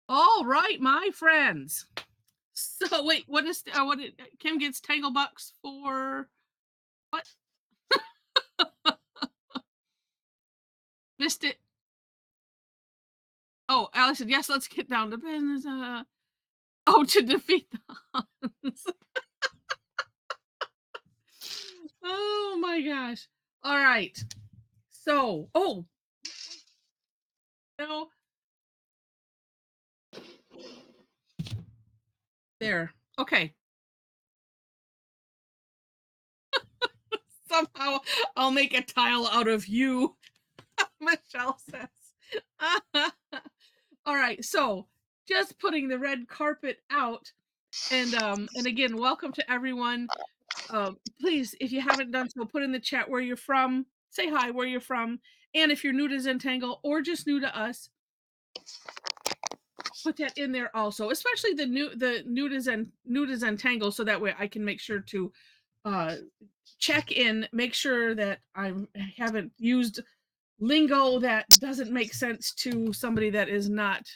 All right, my friends. So wait, what did Kim gets Tangle Bucks for what? Missed it. Oh, Alex said, yes, let's get down to business. Oh, to defeat the Huns. Oh my gosh. All right. So, no, there. Okay. Somehow I'll make a tile out of you, Michelle says. All right. So, just putting the red carpet out. And again, welcome to everyone. Please, if you haven't done so, put in the chat where you're from. Say hi, where you're from. And if you're new to Zentangle or just new to us, put that in there also, especially the new to Zentangle, so that way I can make sure to check in, make sure that I haven't used lingo that doesn't make sense to somebody that is not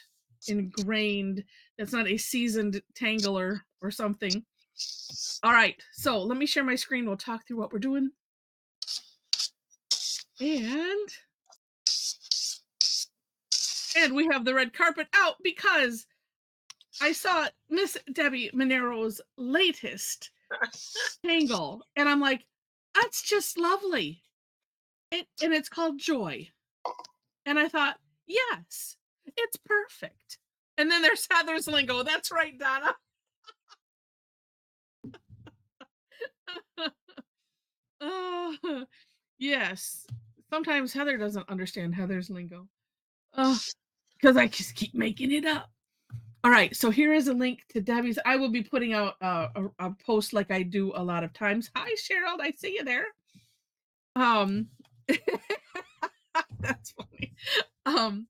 ingrained, that's not a seasoned tangler or something. All right, so let me share my screen. We'll talk through what we're doing. And we have the red carpet out because I saw Miss Debbi Minero's latest tangle, and I'm like, that's just lovely. And it's called Joy. And I thought, yes, it's perfect. And then there's Heather's lingo. That's right, Donna. Yes. Sometimes Heather doesn't understand Heather's lingo. Because I just keep making it up. All right, so here is a link to Debbie's. I will be putting out a post like I do a lot of times. Hi, Cheryl, I see you there. That's funny. I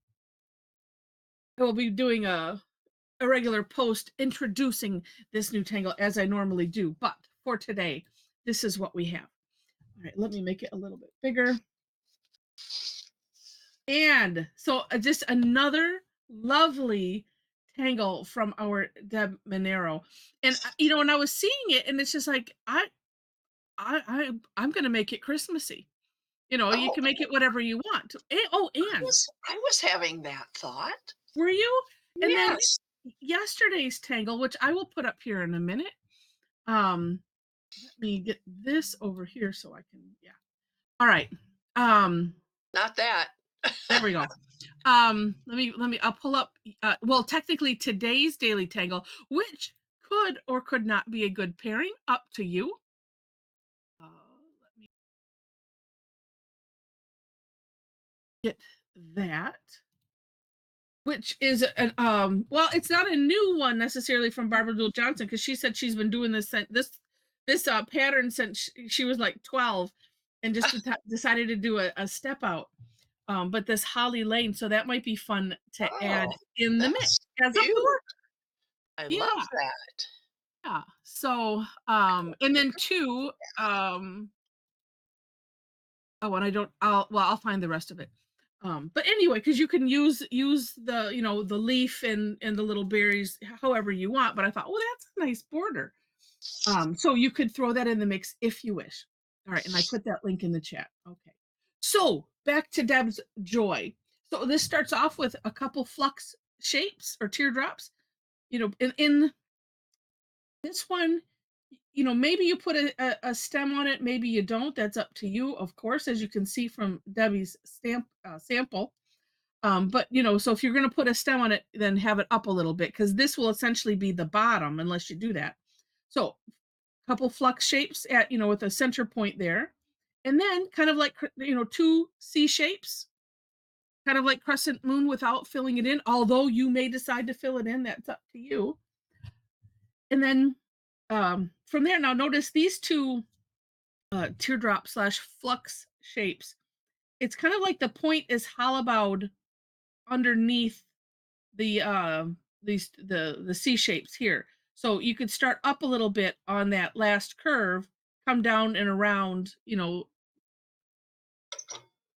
will be doing a regular post introducing this new tangle as I normally do, but for today, this is what we have. All right, let me make it a little bit bigger. And so just another lovely tangle from our Deb Minero. And when I was seeing it, and it's just like I'm gonna make it Christmassy. You can make it whatever you want. And I was having that thought. were you? And then Yes. yesterday's tangle, which I will put up here in a minute. Let me get this over here so I can, yeah. All right. Not that. There we go. I'll pull up, well, technically today's daily tangle, which could or could not be a good pairing, up to you. Let me get that, which is an, well, it's not a new one necessarily from Barbara Jewel Johnson, because she said she's been doing this pattern since she was like 12 and just decided to do a step out. But this Holly Lane, so that might be fun to add in the mix as a board. I love that. Yeah. So, and then two, and I'll find the rest of it. But anyway, because you can use the the leaf and the little berries however you want. But I thought, well, that's a nice border. So you could throw that in the mix if you wish. All right, and I put that link in the chat. Okay. So back to Deb's Joy. So this starts off with a couple flux shapes or teardrops. In this one, maybe you put a stem on it, maybe you don't. That's up to you, of course, as you can see from Debbie's sample. But so if you're going to put a stem on it, then have it up a little bit, because this will essentially be the bottom unless you do that. So couple flux shapes at with a center point there, and then kind of like two C shapes, kind of like crescent moon without filling it in, although you may decide to fill it in. That's up to you. And then from there, now notice these two teardrop slash flux shapes. It's kind of like the point is hollowed underneath the the C shapes here. So you could start up a little bit on that last curve, come down and around,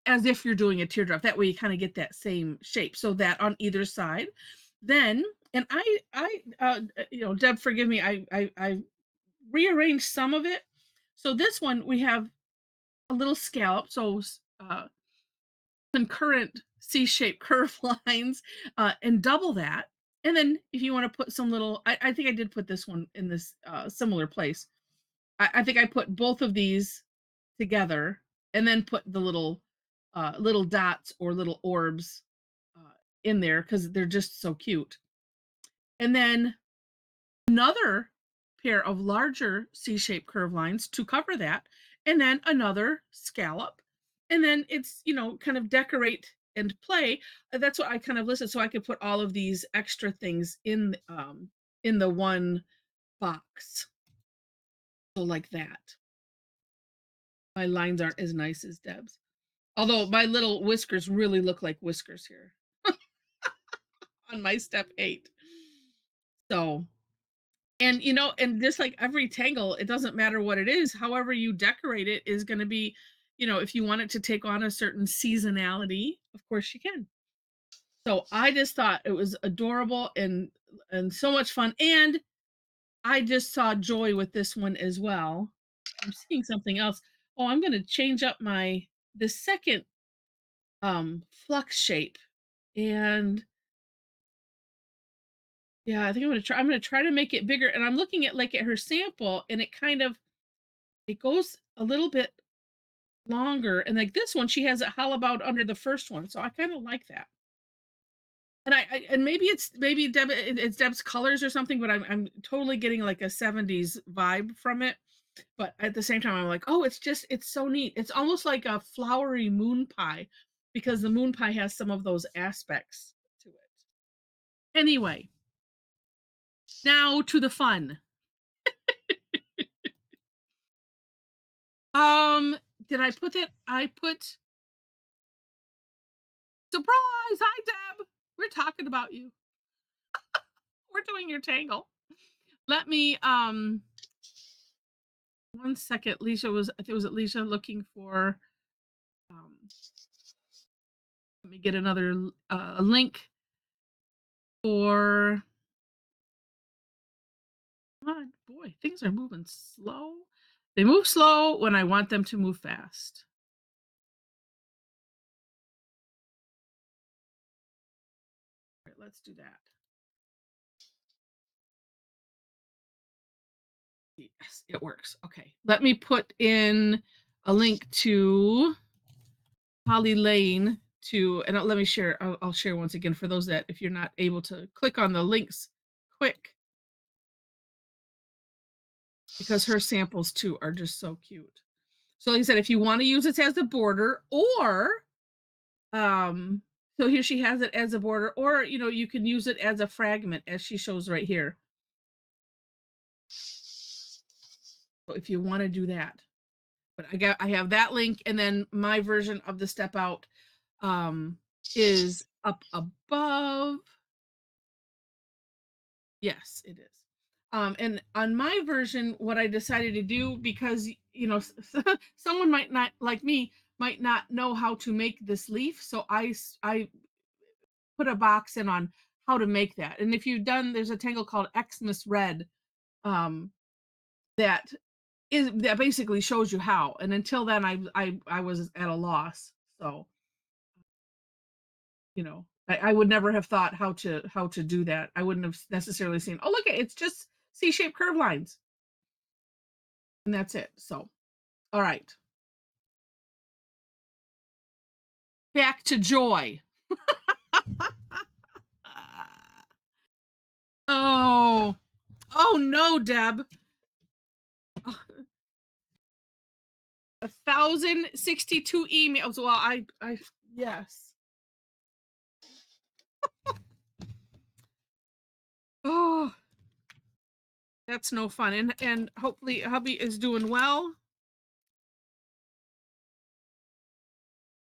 as if you're doing a teardrop. That way you kind of get that same shape. So that on either side. then, and Deb, forgive me, I rearranged some of it. So this one we have a little scallop, so concurrent C-shaped curve lines, and double that. And then if you want to put some little, I think I did put this one in this similar place. I think I put both of these together and then put the little dots or little orbs in there because they're just so cute. And then another pair of larger C-shaped curve lines to cover that, and then another scallop. And then it's, kind of decorate and play. That's what I kind of listed. So I could put all of these extra things in the one box. So like that. My lines aren't as nice as Deb's. Although my little whiskers really look like whiskers here on my step 8. So, and just like every tangle, it doesn't matter what it is, however you decorate it is going to be, if you want it to take on a certain seasonality, of course you can. So I just thought it was adorable and so much fun. And I just saw joy with this one as well. I'm seeing something else. Oh, I'm going to change up the second flux shape. And yeah, I think I'm gonna try to make it bigger. And I'm looking at her sample, and it goes a little bit longer. And like this one, she has it hollowed under the first one. So I kind of like that. And and maybe it's Deb's colors or something, but I'm totally getting like a 70s vibe from it. But at the same time, I'm like, oh, it's so neat. It's almost like a flowery moon pie because the moon pie has some of those aspects to it. Anyway, now to the fun. Did I put it? I put surprise. Hi, Deb. We're talking about you. We're doing your tangle. Let me 1 second. I think it was Alicia looking for let me get another link for come on, boy, things are moving slow. They move slow when I want them to move fast. All right, let's do that. Yes, it works. Okay. Let me put in a link to Holly Lane and let me share. I'll share once again for those that if you're not able to click on the links quick, because her samples too are just so cute. So like I said, if you want to use it as a border or so here she has it as a border, or you can use it as a fragment as she shows right here. So if you want to do that. But I have that link, and then my version of the step out is up above. Yes, it is. And on my version, what I decided to do, because someone might not like me might not know how to make this leaf, so I put a box in on how to make that. And if you've done, there's a tangle called Xmas Red um, that basically shows you how. And until then, I was at a loss. So I would never have thought how to do that. I wouldn't have necessarily seen, oh, look, it's just C-shaped curve lines. And that's it. So, all right. Back to joy. Oh, oh no, Deb. 1,062 emails. Well, yes. Oh, that's no fun. And hopefully hubby is doing well.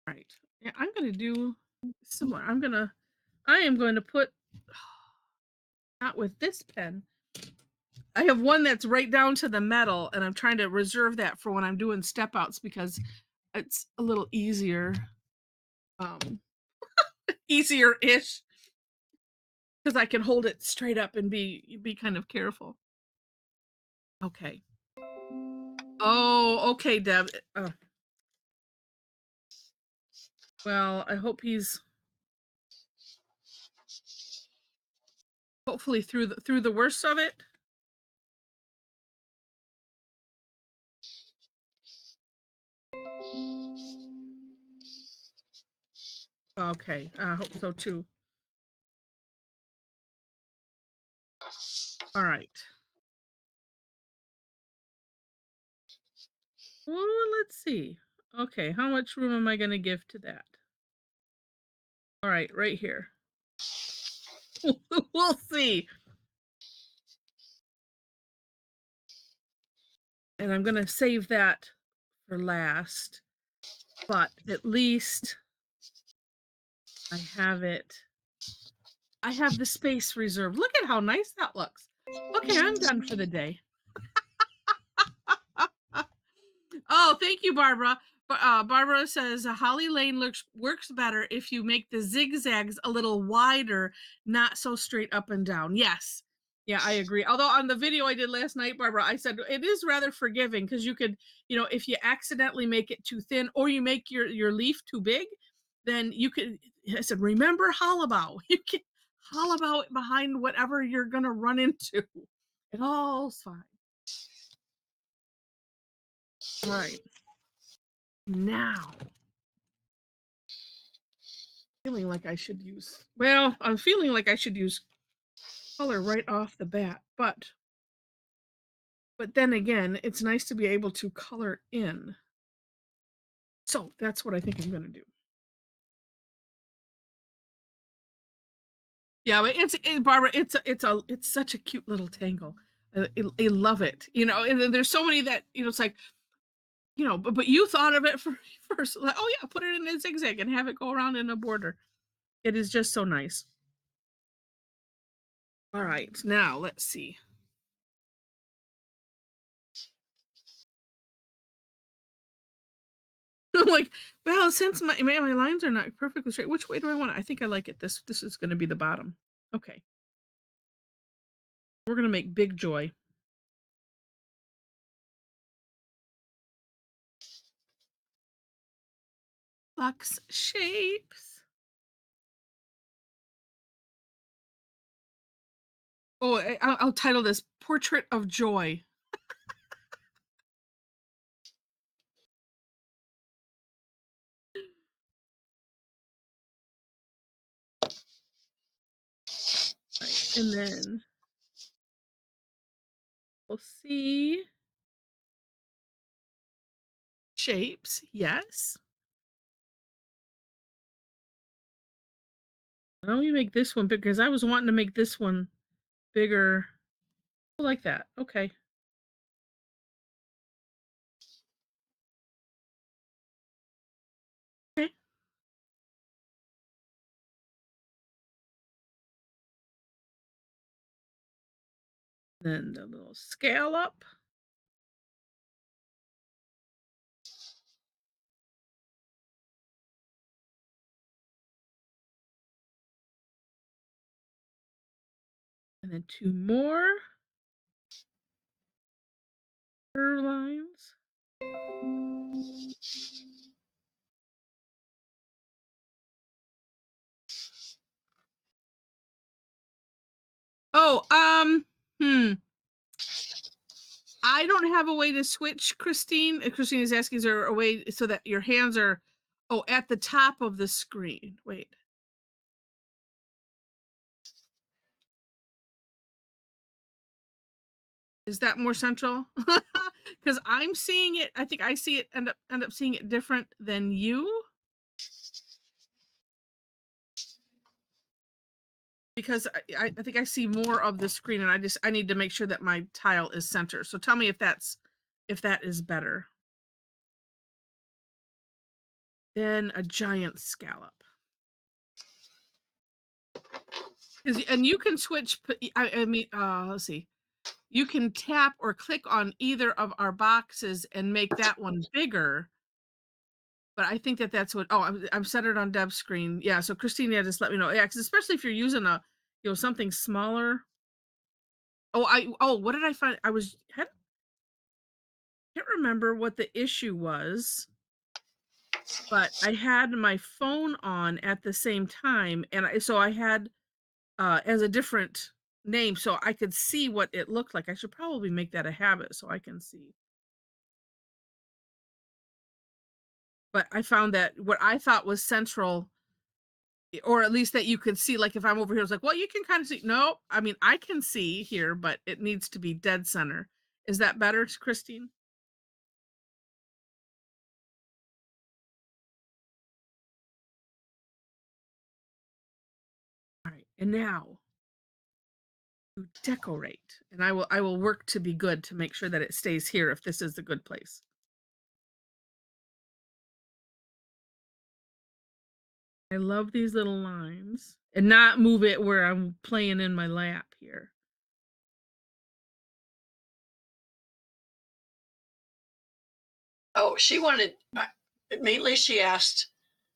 Right. Yeah, I'm gonna do similar. I am going to put not with this pen. I have one that's right down to the metal, and I'm trying to reserve that for when I'm doing step outs because it's a little easier. Um easier-ish. because I can hold it straight up and be kind of careful. Okay. Oh, okay, Deb. Well, I hope he's hopefully through the worst of it. Okay, I hope so too. All right. Well, let's see. Okay, how much room am I going to give to that? All right, right here. We'll see. And I'm going to save that for last. But at least I have it. I have the space reserved. Look at how nice that looks. Okay, I'm done for the day. Oh, thank you, Barbara. Barbara says Holly Lane works better if you make the zigzags a little wider, not so straight up and down. Yes. Yeah, I agree. Although on the video I did last night, Barbara, I said it is rather forgiving because you could, if you accidentally make it too thin or you make your leaf too big, then you could, I said, remember hollabow. You can hollabow it behind whatever you're going to run into. It all's fine. All right. Now, feeling like I should use, well, I'm feeling like I should use color right off the bat, but then again, it's nice to be able to color in. So that's what I think I'm going to do. Yeah, but Barbara, it's such a cute little tangle. I love it. And then there's so many that, it's like, but you thought of it first. Like, oh yeah, put it in a zigzag and have it go around in a border. It is just so nice. All right, now let's see. I'm like, well, since my lines are not perfectly straight, which way do I want it? I think I like it. This is going to be the bottom. Okay. We're going to make big joy. Lux shapes. Oh, I'll title this Portrait of Joy. Right. And then we'll see shapes. Yes. Let me make this one big because I was wanting to make this one bigger. Like that. Okay. Okay. Then the little scallop. And then two more curve lines. Oh, I don't have a way to switch, Christine. Christine is asking, is there a way so that your hands are, at the top of the screen? Wait. Is that more central? Because I'm seeing it, I think I see it, end up seeing it different than you. Because I think I see more of the screen and I need to make sure that my tile is center. So tell me if that is better. Then a giant scallop. And you can switch, I mean, let's see. You can tap or click on either of our boxes and make that one bigger. But I think that's what, I'm centered on Deb's screen. Yeah, so Christina, just let me know. Yeah, because especially if you're using something smaller. What did I find? Can't remember what the issue was, but I had my phone on at the same time, and I had as a different name, so I could see what it looked like. I should probably make that a habit so I can see. But I found that what I thought was central, or at least that you could see, like if I'm over here, it's like, well, you can kind of see. No, I mean, I can see here, but it needs to be dead center. Is that better, Christine? All right. And now to decorate. And I will work to be good to make sure that it stays here if this is the good place. I love these little lines and not move it where I'm playing in my lap here. Oh, she wanted, mainly she asked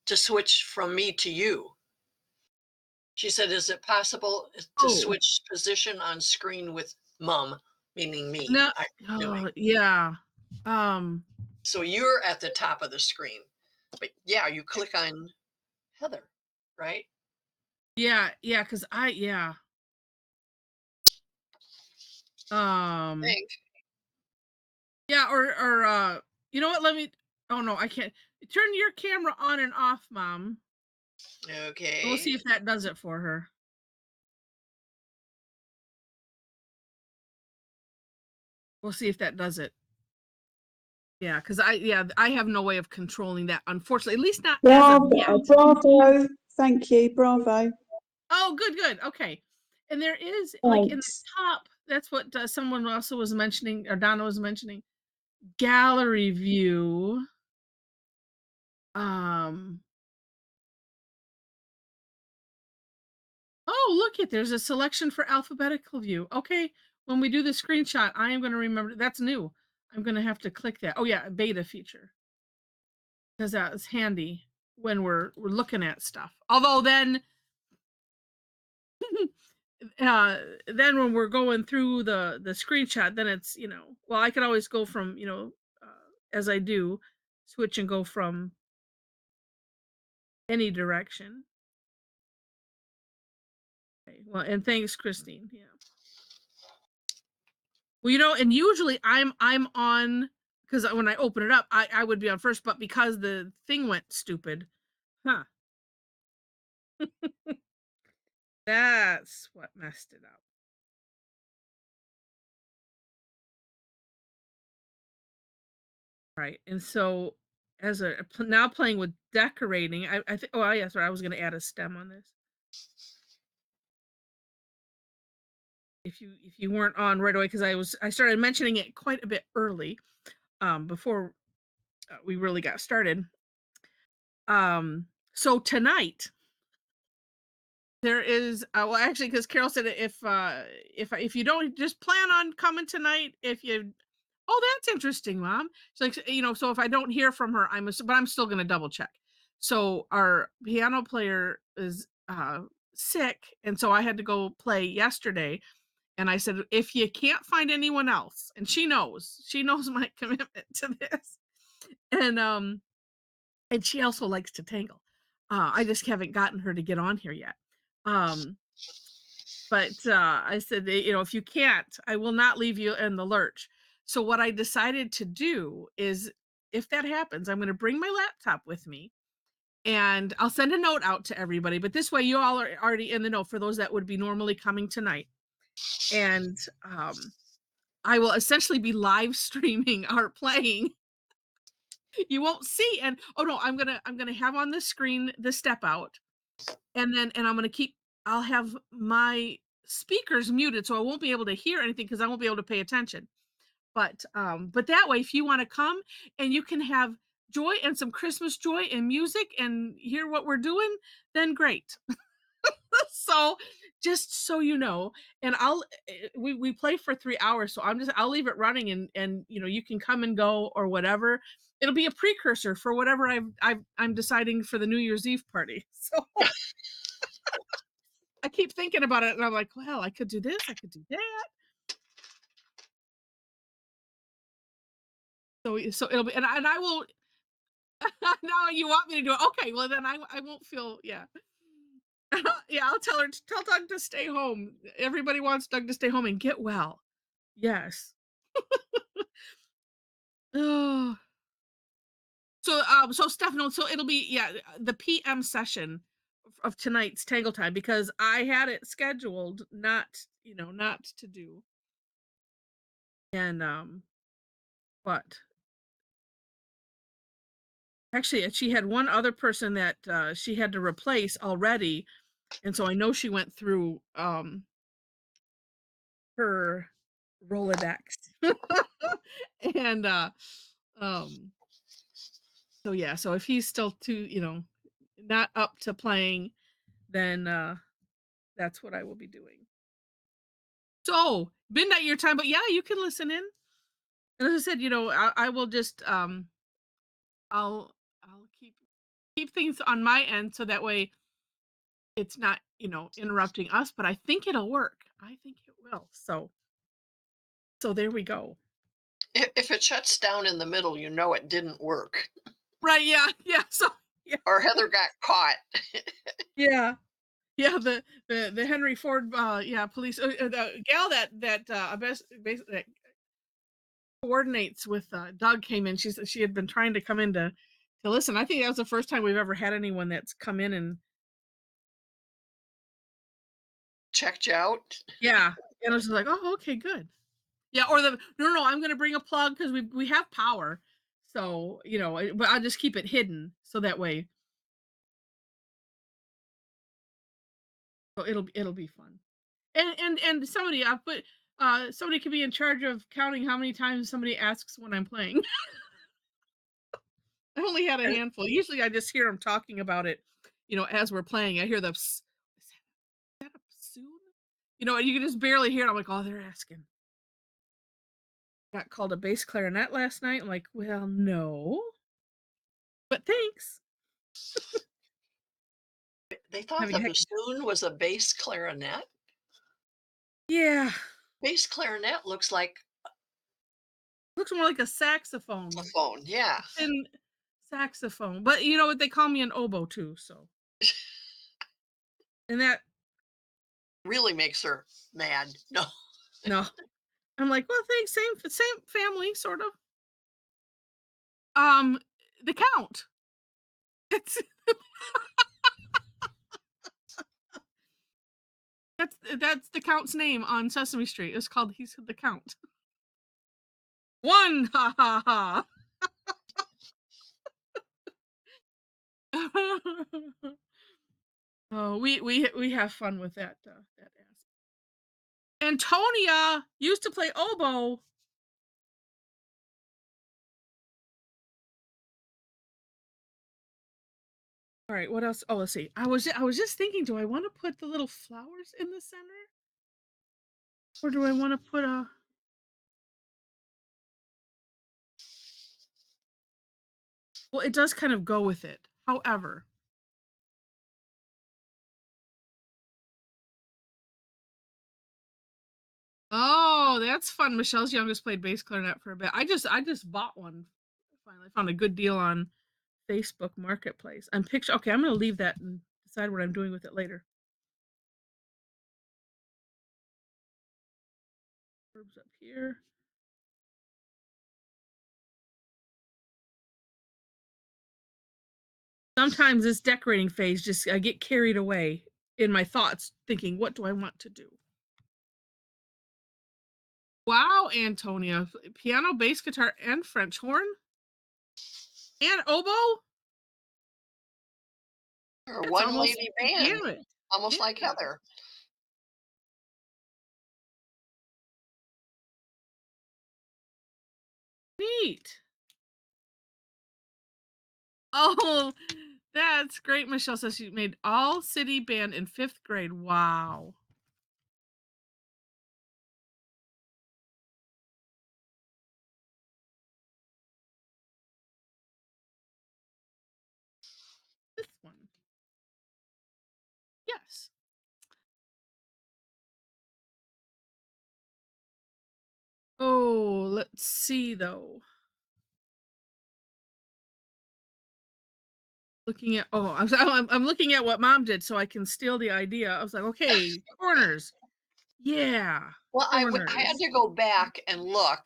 to switch from me to you. She said, is it possible to Oh, switch position on screen with mom, meaning me? no. I'm doing. Oh, yeah. Um, So you're at the top of the screen. But yeah, you click on Heather, right? yeah, yeah, because yeah. Um, Think. yeah, or you know what? Let me. Oh no, I can't. Turn your camera on and off, Mom. We'll see Okay. if that does it for her. We'll see if that does it. Yeah, because I have no way of controlling that, unfortunately, at least not as of yet. Bravo, bravo. Thank you, bravo. Oh, good, good. Okay. And there is like in the Thanks. top, that's what someone also was mentioning, or Donna was mentioning, gallery view. Um, oh, look it, there's a selection for alphabetical view. Okay. When we do the screenshot, I am going to remember that's new. I'm going to have to click that. Oh yeah, beta feature. Because that is handy when we're looking at stuff. Although then when we're going through the screenshot, then it's, well, I can always go from, as I do, switch and go from any direction. Okay, well, and thanks, Christine. Yeah. Well, and usually I'm on, because when I open it up, I would be on first, but because the thing went stupid, huh? That's what messed it up. Right. And so as now playing with decorating, I think, oh yeah, sorry, I was going to add a stem on this. If you weren't on right away, because I started mentioning it quite a bit early, before we really got started. So tonight there is, well, actually, because Carol said if you don't just plan on coming tonight, if you, oh, that's interesting, Mom. It's like, so if I don't hear from her, but I'm still gonna double check. So our piano player is sick, and so I had to go play yesterday. And I said, if you can't find anyone else, and she knows my commitment to this, and she also likes to tangle. I just haven't gotten her to get on here yet. Um, but I said, if you can't, I will not leave you in the lurch. So what I decided to do is, if that happens, I'm going to bring my laptop with me, and I'll send a note out to everybody. But this way, you all are already in the know for those that would be normally coming tonight. And I will essentially be live streaming our playing. You won't see, and oh no, I'm gonna have on the screen the step out, and I'm gonna I'll have my speakers muted, so I won't be able to hear anything because I won't be able to pay attention. But that way, if you want to come and you can have joy and some Christmas joy and music and hear what we're doing, then great. So just so you know, and we play for 3 hours, so I'll leave it running, and you can come and go or whatever. It'll be a precursor for whatever I'm deciding for the New Year's Eve party. So I keep thinking about it and I'm like, well, I could do this, I could do that. So it'll be, and I will. Now you want me to do it? Okay, well then I won't feel, yeah. Yeah, I'll tell Doug to stay home. Everybody wants Doug to stay home and get well. Yes. Oh. So Stefano, so it'll be, yeah, the PM session of tonight's Tangle Time, because I had it scheduled not, not to do. And but actually she had one other person that she had to replace already, and so I know she went through her Rolodex. And um so yeah, so if he's still too, not up to playing, then that's what I will be doing. So midnight your time, but yeah, you can listen in. And as I said, I will just I'll keep things on my end so that way it's not, interrupting us, but I think it'll work. I think it will. So there we go. If it shuts down in the middle, you know it didn't work. Right, yeah, yeah. So yeah. Or Heather got caught. Yeah. Yeah, the Henry Ford yeah, police the gal that coordinates with Doug came in. She had been trying to come in to listen. I think that was the first time we've ever had anyone that's come in and Checked you out. yeah. And I was just like, "Oh, okay, good." Yeah, or no, I'm gonna bring a plug because we have power. So, but I'll just keep it hidden so that way. So it'll be fun. And somebody I put somebody could be in charge of counting how many times somebody asks when I'm playing. I only had a And handful. Usually I just hear them talking about it, as we're playing. I hear the is that a bassoon? And you can just barely hear it. I'm like, oh, they're asking. Got called a bass clarinet last night. I'm like, well, no, but thanks. they thought Having a the heck of, bassoon was a bass clarinet. yeah, Bass clarinet looks like looks more like a a saxophone, phone. Yeah. a thin saxophone. But you know what? They call me an oboe too. So, and that, Really makes her mad. No. no, I'm like, well, thanks. Same family, sort of. The Count. It's that's the Count's name on Sesame Street. It's called He's the Count. One, ha ha ha. Oh, we have fun with that aspect. Antonia used to play oboe. All right, what else? Oh, let's see. I was just thinking, do I want to put the little flowers in the center, or do I want to put a? Well, it does kind of go with it. However, oh, that's fun. Michelle's youngest played bass clarinet for a bit. I just bought one. Finally found a good deal on Facebook Marketplace. Okay, I'm gonna leave that and decide what I'm doing with it later. Herbs up here. Sometimes this decorating phase just I get carried away in my thoughts, thinking, what do I want to do? Wow, Antonia, piano, bass guitar, and French horn, and oboe. Or That's one almost lady the band, gamut. almost like Yeah, Heather. neat. Oh, that's great. Michelle says she made all city band in 5th grade. Wow. This one. Yes. Let's see though. Looking at I'm looking at what mom did so I can steal the idea. I was like, okay, corners. Yeah, Well, I had corners. to go back and look,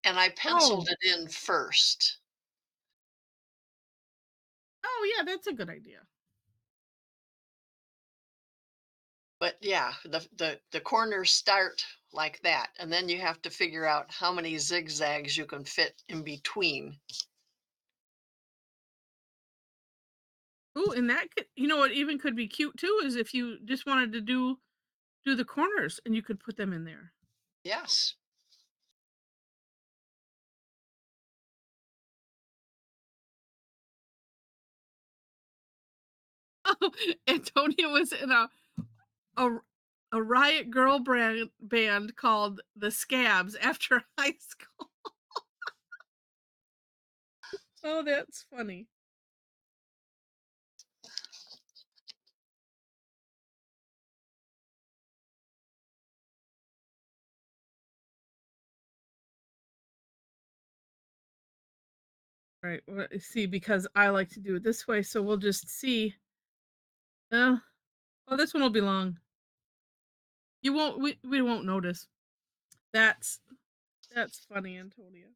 and I Oh, penciled it in first. oh yeah, that's a good idea. But yeah, the corners start like that, and then you have to figure out how many zigzags you can fit in between. Ooh, and that could, what even could be cute too is if you just wanted to do the corners and you could put them in there. Yes. Oh, Antonia was in a a riot girl band called the Scabs after high school. Oh, that's funny. Right. Well, see, because I like to do it this way, so we'll just see. Uh, oh, this one will be long. We won't notice. That's that's funny, Antonia.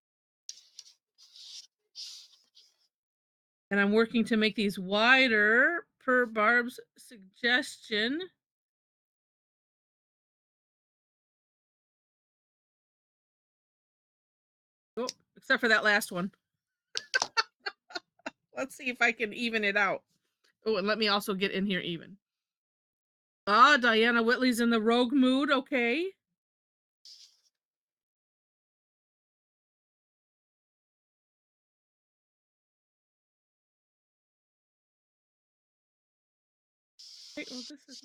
And I'm working to make these wider per Barb's suggestion. Oh, except for that last one. Let's see if I can even it out. Oh, and let me also get in here even. Ah, Diana Whitley's in the rogue mood. Okay. Wait, well, this is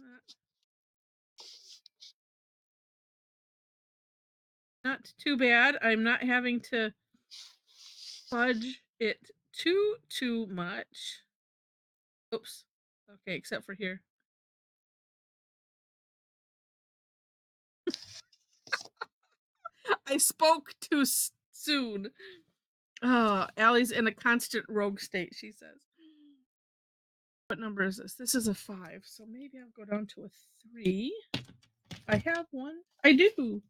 not too bad. I'm not having to fudge it too much. Oops. Okay, except for here. I spoke too soon. Oh, Allie's in a constant rogue state, she says. What number is this? This is a 5, so maybe I'll go down to a 3. I have one. I do.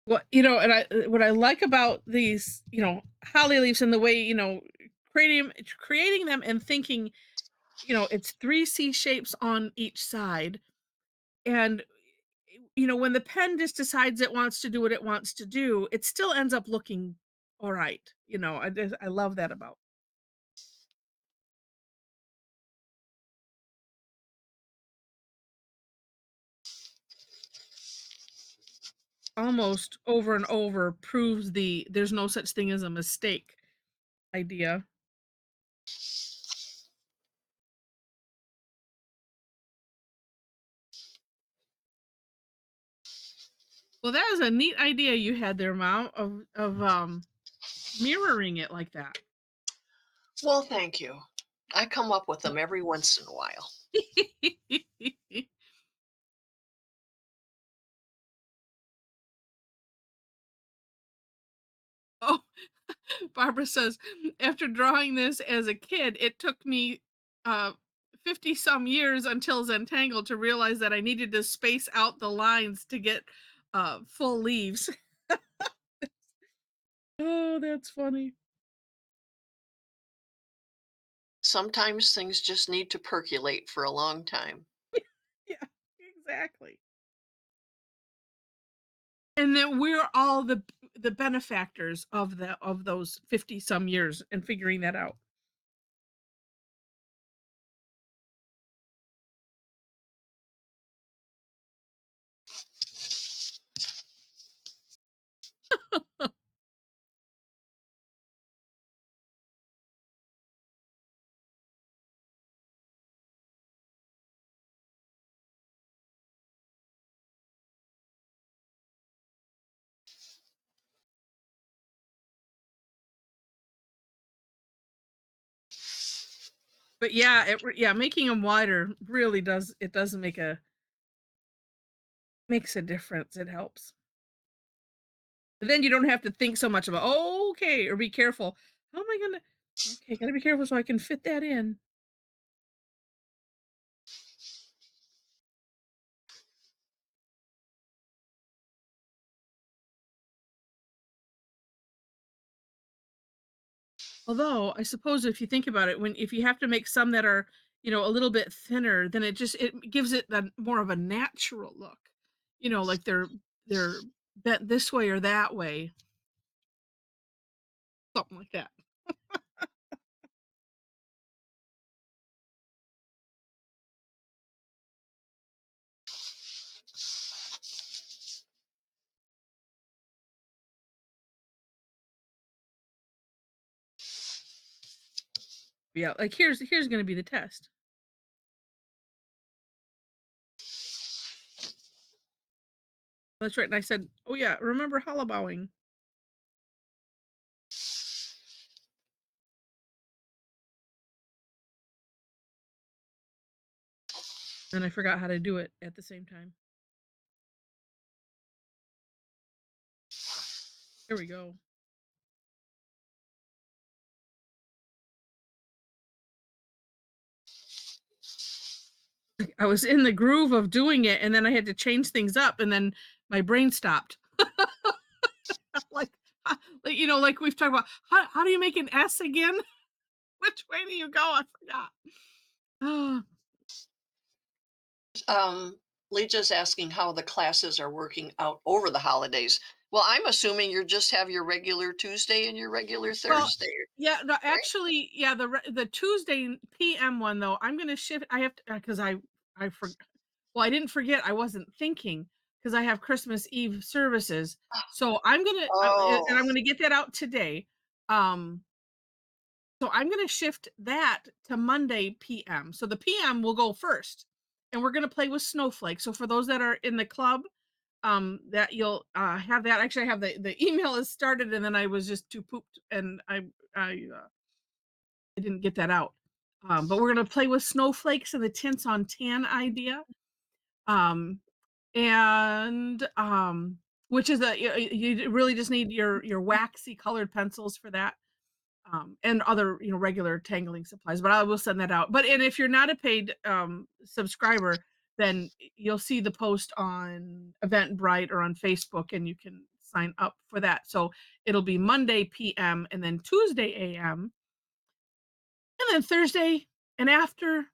What and what I like about these, holly leaves and the way, creating them and thinking, it's 3 C shapes on each side. And when the pen just decides it wants to do what it wants to do, it still ends up looking all right. I love that about. Almost over and over proves there's no such thing as a mistake idea. Well, that is a neat idea you had there, Mom, of mirroring it like that. Well, thank you. I come up with them every once in a while. Oh, Barbara says, after drawing this as a kid, it took me 50 some years until Zentangle to realize that I needed to space out the lines to get full leaves. Oh, that's funny. Sometimes things just need to percolate for a long time. Yeah, exactly. And then we're all the benefactors of those 50 some years and figuring that out. But yeah, yeah, making them wider really does it does makes a difference. It helps. But then you don't have to think so much about, oh, okay, or be careful. How am I gonna okay, gotta be careful so I can fit that in. Although, I suppose if you think about it, when if you have to make some that are, a little bit thinner, then it gives it that more of a natural look. Like they're bent this way or that way, something like that. Yeah, like here's gonna be the test. That's right. And I said, oh yeah, remember hollow bowing. And I forgot how to do it at the same time. Here we go. I was in the groove of doing it, and then I had to change things up, and then my brain stopped. like, like we've talked about. How do you make an S again? Which way do you go? I forgot. Oh, Leja's asking how the classes are working out over the holidays. Well, I'm assuming you just have your regular Tuesday and your regular well, Thursday, yeah. No, right? actually, yeah. The Tuesday PM one though, I'm gonna shift. I have to because I forgot. Well, I didn't forget. I wasn't thinking because I have Christmas Eve services. So and Oh, I'm gonna get that out today. Um, So I'm gonna shift that to Monday PM. So the PM will go first, and we're gonna play with snowflakes. So for those that are in the club, that you'll have that. Actually, I have the email is started, and then I was just too pooped, and I didn't get that out. But we're gonna play with snowflakes and the tints on tan idea. Um, and which is you really just need your waxy colored pencils for that, and other regular tangling supplies, but I will send that out. But and if you're not a paid subscriber, then you'll see the post on Eventbrite or on Facebook, and you can sign up for that. So it'll be Monday PM and then Tuesday AM, and then Thursday and after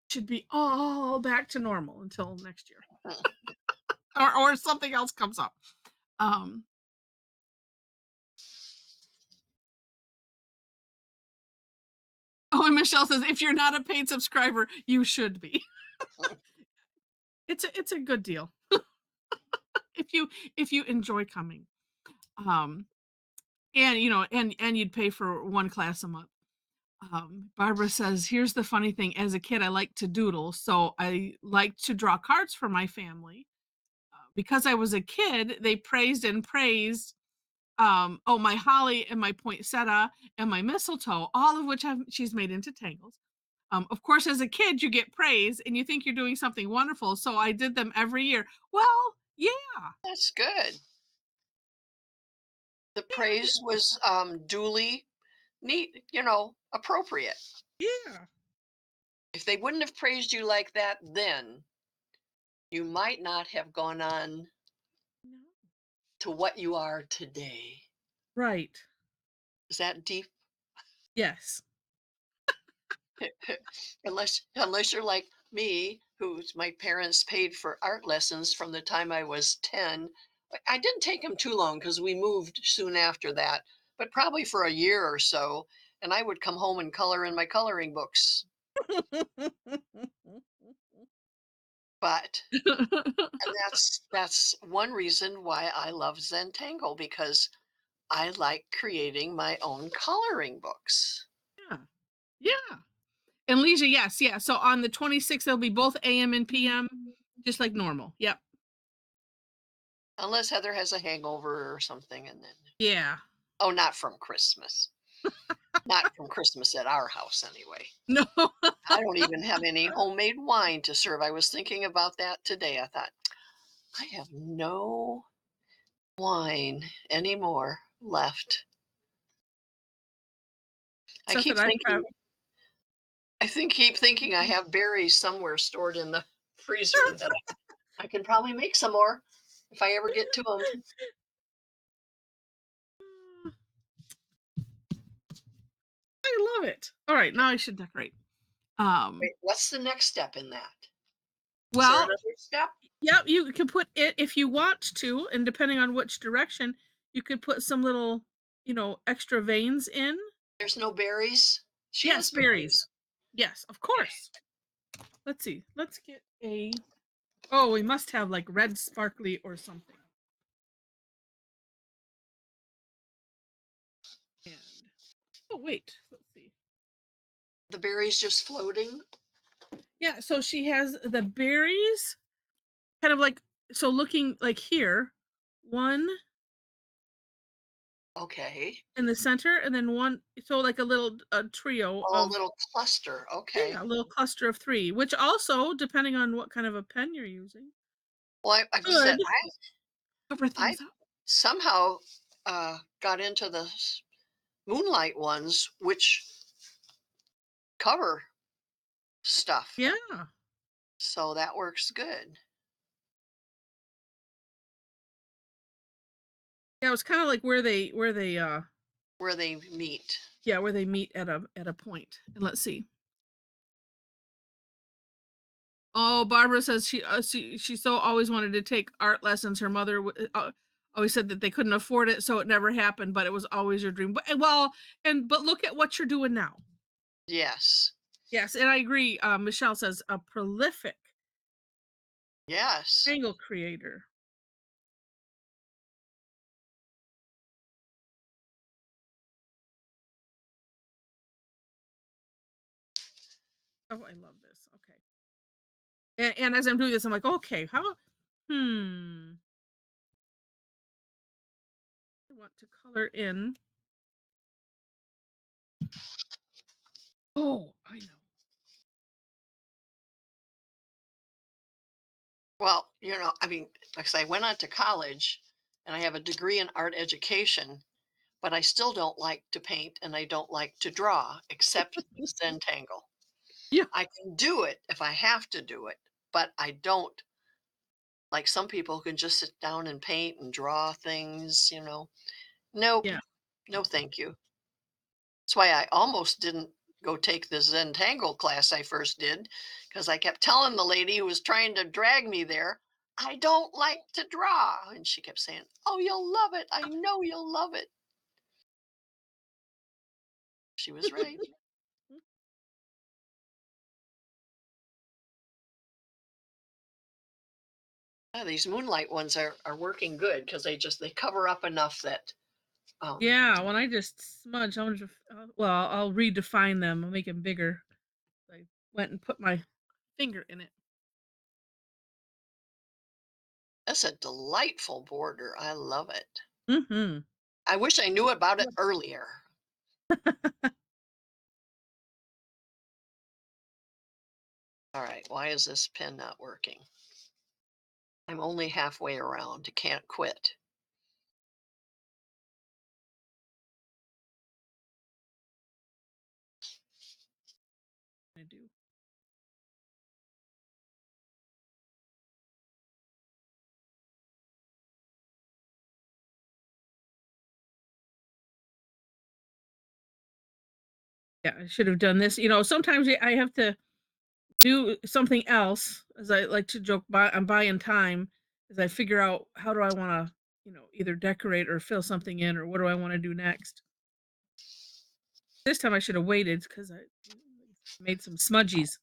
should be all back to normal until next year, or something else comes up. um oh, and Michelle says if you're not a paid subscriber, you should be. It's a good deal if you enjoy coming. Um, and and you'd pay for one class a month. Barbara says, here's the funny thing. As a kid, I liked to doodle, so I liked to draw cards for my family. Because I was a kid, they praised and praised my holly and my poinsettia and my mistletoe, all of which she's made into tangles. Of course, as a kid, you get praise and you think you're doing something wonderful. So I did them every year. Well, yeah, that's good. The yeah, praise was duly neat, appropriate. yeah. If they wouldn't have praised you like that then, you might not have gone on No. to what you are today. Right. Is that deep? Yes. Unless you're like me, whose my parents paid for art lessons from the time I was 10. I didn't take them too long because we moved soon after that, but probably for a year or so. And I would come home and color in my coloring books. But and that's one reason why I love Zentangle, because I like creating my own coloring books. Yeah. Yeah. And Leisure, yes, yeah. So on the 26th, there'll be both AM and PM, just like normal. Yep. Unless Heather has a hangover or something, and then Yeah. oh, not from Christmas. Not from Christmas at our house anyway. No. I don't even have any homemade wine to serve. I was thinking about that today. I thought, I have no wine anymore left. I Stuff keep that I have. thinking keep thinking I have berries somewhere stored in the freezer that I can probably make some more if I ever get to them. I love it. All right, now I should decorate. Wait, what's the next step in that? Is there Well, another step? yep, you can put it if you want to, and depending on which direction, you could put some little, extra veins in. There's no berries? She Yes, has berries. berries. Yes, of course. Let's see. Let's get a. Oh, we must have like red sparkly or something. And oh wait, let's see. The berries just floating? Yeah, so she has the berries, kind of like so looking like here, one Okay. in the center, and then one, so like a trio Oh, a of little cluster. yeah, Okay. a little cluster of three, which also, depending on what kind of a pen you're using, Well, I just said could cover I things up. somehow got into the moonlight ones, which cover stuff. Yeah, So that works good. yeah, it was kind of like Where they meet. where they meet at a point. And let's see. Oh, Barbara says she so always wanted to take art lessons. Her mother always said that they couldn't afford it, so it never happened. But it was always your dream. But look at what you're doing now. Yes. Yes, and I agree. Michelle says a prolific Yes. tangle creator. Oh, I love this. Okay, and as I'm doing this, I'm like, okay, how? Hmm. I want to color in. Oh, I know. Well, I mean, like I say, I went on to college and I have a degree in art education, but I still don't like to paint and I don't like to draw except with Zentangle. Yeah, I can do it if I have to do it, but I don't like some people who can just sit down and paint and draw things. Nope. yeah. No, thank you. That's why I almost didn't go take the Zentangle class I first did because I kept telling the lady who was trying to drag me there, I don't like to draw. And she kept saying, oh, you'll love it. I know you'll love it. She was right. Yeah, these moonlight ones are working good because they cover up enough that um Yeah, when I just smudge, I'll redefine them. I'll make them bigger. I went and put my finger in it. that's a delightful border. I love it. Mm-hmm. I wish I knew about it earlier. All right, why is this pen not working? I'm only halfway around. Can't quit. I do. Yeah, I should have done this. Sometimes I have to do something else, as I like to joke. I'm buying time as I figure out how do I want to, either decorate or fill something in, or what do I want to do next. This time I should have waited because I made some smudgies.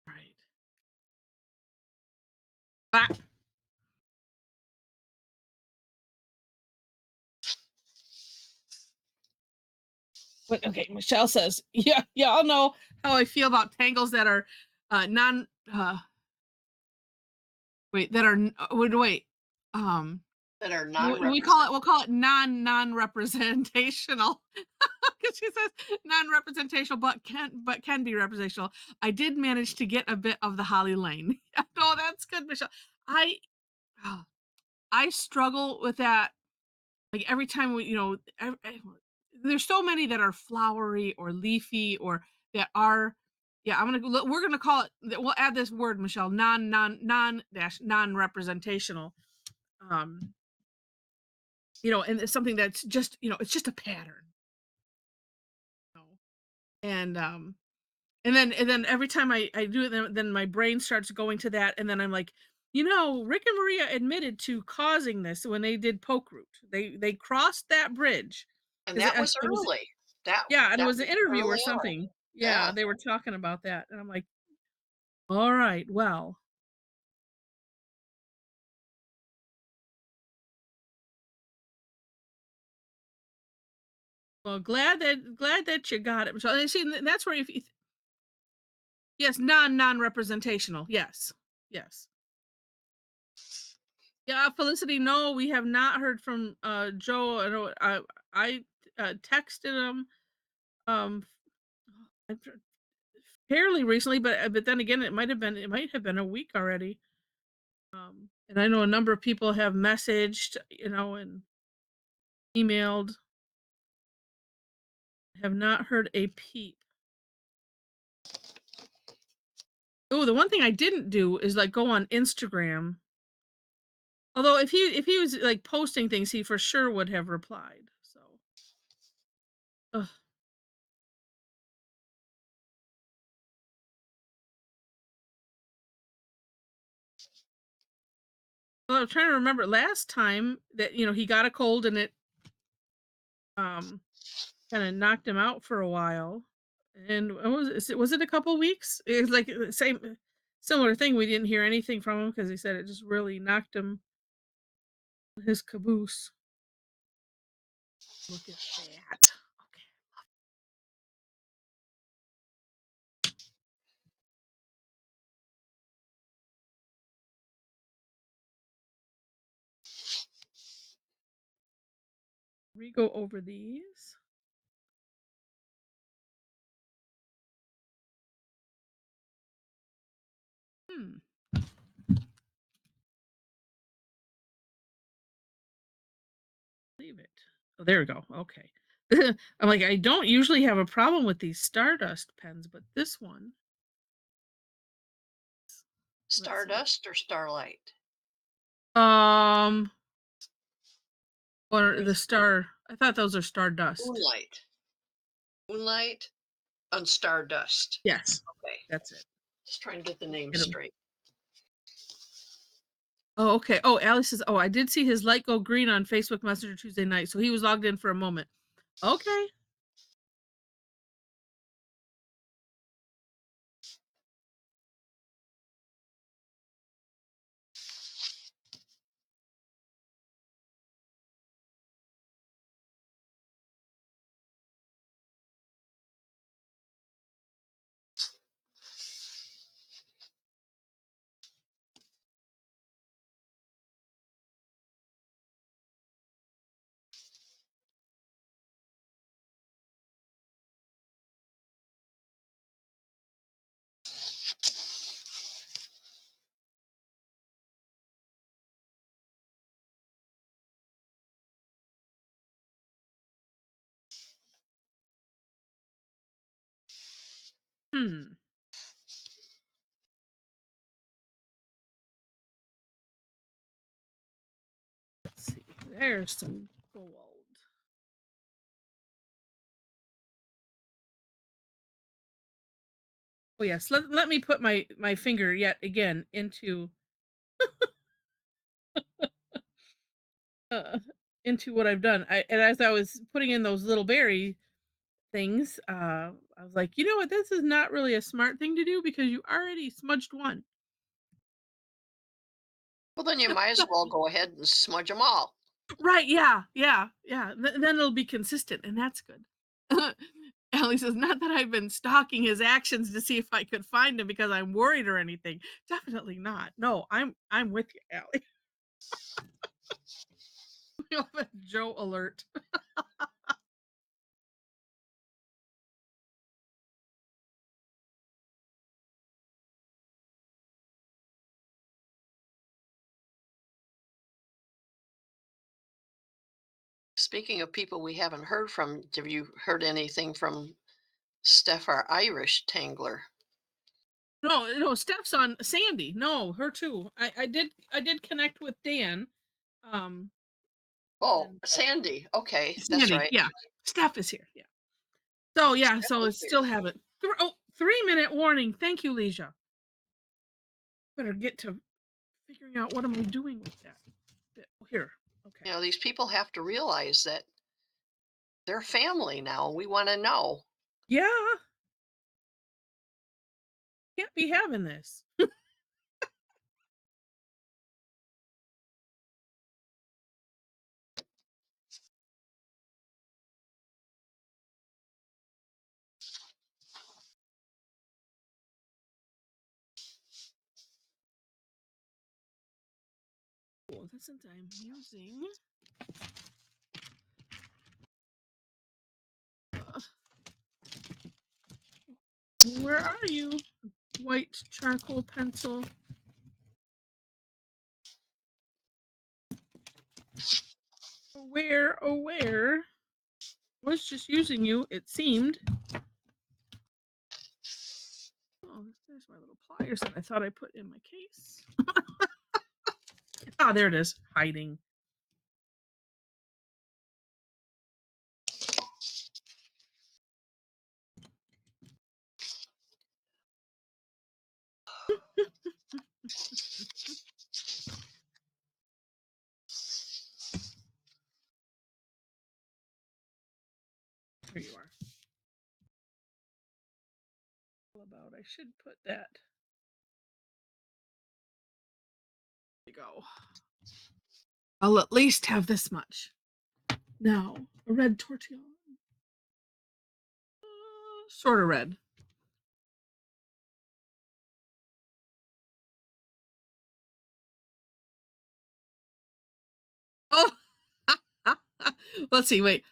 Right. Ah, But okay, Michelle says, yeah, y'all know how I feel about tangles that are non wait, that are wait. Um that are we non-representative. we'll call it non-representational. Because she says non-representational but can be representational. I did manage to get a bit of the Holly Lane. Oh, that's good, Michelle. I oh, I struggle with that. Like every time we, there's so many that are flowery or leafy or that are, yeah, we're gonna call it. We'll add this word, Michelle, non-representational. Um, and it's something that's just, it's just a pattern. You know? And then every time I do it, then my brain starts going to that, and then I'm like, Rick and Maria admitted to causing this when they did Poke Root. They crossed that bridge And because that was it was, early. That yeah, and it that was an was interview or early on. something. Yeah, Yeah. they were talking about that, and I'm like, all right, well, glad that you got it. So see, and that's where if you, yes, non-representational, yes. Yeah, Felicity, no, we have not heard from Joe. I know I texted him um fairly recently, but then again, it might have been a week already. And I know a number of people have messaged, and emailed, have not heard a peep. Oh, the one thing I didn't do is like go on Instagram. Although if he was like posting things, he for sure would have replied. So, ugh. Well, I'm trying to remember last time that he got a cold and it um kind of knocked him out for a while. And what was it a couple weeks? It was like the same similar thing. We didn't hear anything from him because he said it just really knocked him his caboose. Look at that. Okay. We go over these. Hmm. Leave it. Oh, there we go. Okay. I'm like, I don't usually have a problem with these Stardust pens, but this one, let's see. Stardust or starlight? Um, or the There's star. I thought those are Stardust. moonlight. Moonlight and stardust. Yes, Okay. that's it. Just trying to get the name Get 'em. straight. Oh, okay. Oh, Allie says, oh, I did see his light go green on Facebook Messenger Tuesday night, so he was logged in for a moment. Okay. Hmm. Let's see. There's some gold. Oh yes. Let me put my finger yet again uh into what I've done. And as I was putting in those little berry things, I was like, you know what? This is not really a smart thing to do because you already smudged one. Well, then you might as well go ahead and smudge them all. Right? Yeah. Then it'll be consistent, and that's good. Allie says, not that I've been stalking his actions to see if I could find him because I'm worried or anything. Definitely not. No, I'm with you, Allie. We have a Joe alert. Speaking of people we haven't heard from, have you heard anything from Steph, our Irish tangler? No, Steph's on Sandy. No, her too. I did connect with Dan. Um Oh, and Sandy. Okay, that's Sandy, right. yeah. Steph is here. Yeah. So yeah, Steph so is it's here. still haven't. Oh, 3-minute warning. Thank you, Leisha. Better get to figuring out what am I doing with that bit. Here. Okay. You know, these people have to realize that they're family now. We want to know. Yeah. Can't be having this. Cool. This is I'm using. uh, Where are you? White charcoal pencil. Where, oh where? Was just using you, it seemed. Oh, there's my little pliers that I thought I put in my case. Ah, there it is, hiding. Here you are. About I should put that. There you go. I'll at least have this much. Now, a red tortilla. Sort of red. Oh, let's see. Wait.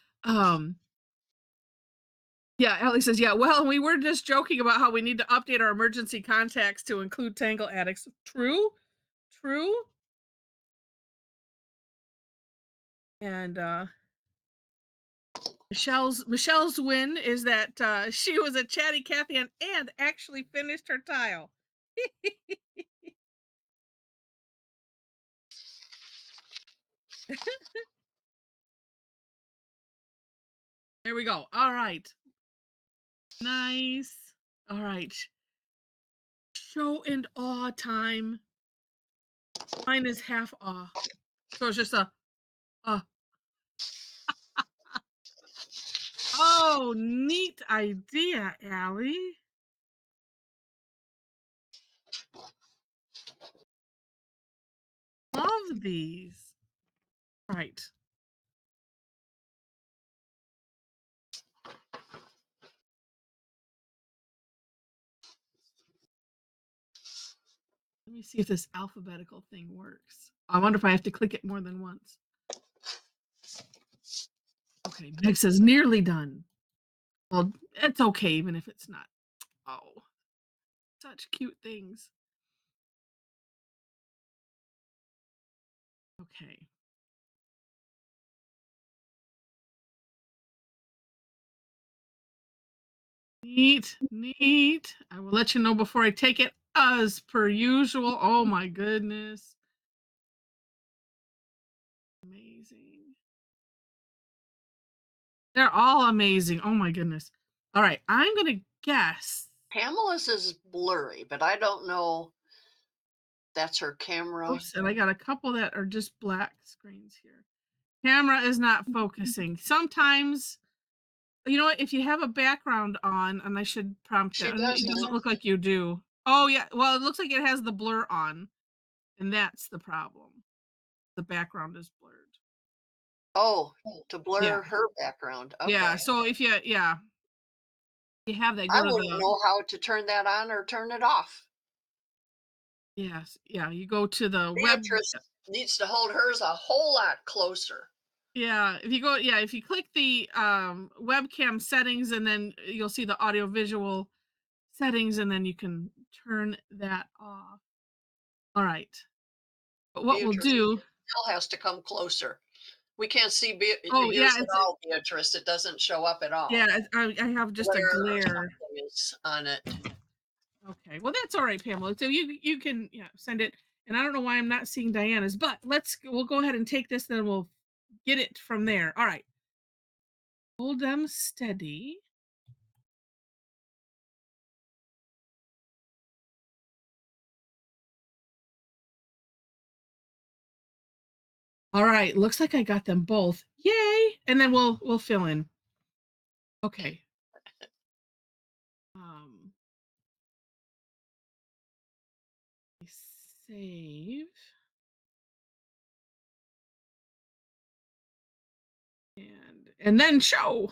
Yeah, Allie says, yeah, well, we were just joking about how we need to update our emergency contacts to include Tangle addicts. True. True. And Michelle's win is that she was a chatty Cathy and actually finished her tile. There we go. All right. Nice. All right. Show and awe time. Mine is half awe. So it's just a oh, neat idea, Allie. Love these. Right. Let me see if this alphabetical thing works. I wonder if I have to click it more than once. Okay, Meg says nearly done. Well, it's okay, even if it's not. Oh, such cute things. Okay. Neat, neat. I will let you know before I take it as per usual. Oh my goodness. Amazing. They're all amazing. Oh my goodness. All right, I'm going to guess. Pamela's is blurry, but I don't know. That's her camera. Oops, and I got a couple that are just black screens here. Camera is not focusing. Sometimes, you know what? If you have a background on, and I should prompt She that, it doesn't doesn't. look like you do. Oh yeah, well, it looks like it has the blur on, and that's the problem. The background is blurred. Oh, to Yeah. blur her background. Yeah. Okay. So if you, yeah, you have that, go I to wouldn't the, know how to turn that on or turn it off. yes, yeah, you go to the web. Beatrice needs to hold hers a whole lot closer. Yeah, if you go, yeah, if you click the webcam settings, and then you'll see the audio visual settings, and then you can turn that off. All right. But what we'll Beatrice do, still has to come closer. We can't see oh yours yeah, at all, Beatrice. It doesn't show up at all. yeah, I have just a Glare or glare. something is on it. Okay, well that's all right, Pamela. So you can, yeah, send it. And I don't know why I'm not seeing Diana's, but we'll go ahead and take this, then we'll get it from there. All right, hold them steady. All right, looks like I got them both. Yay! And then we'll fill in. Okay. Um, save and then show.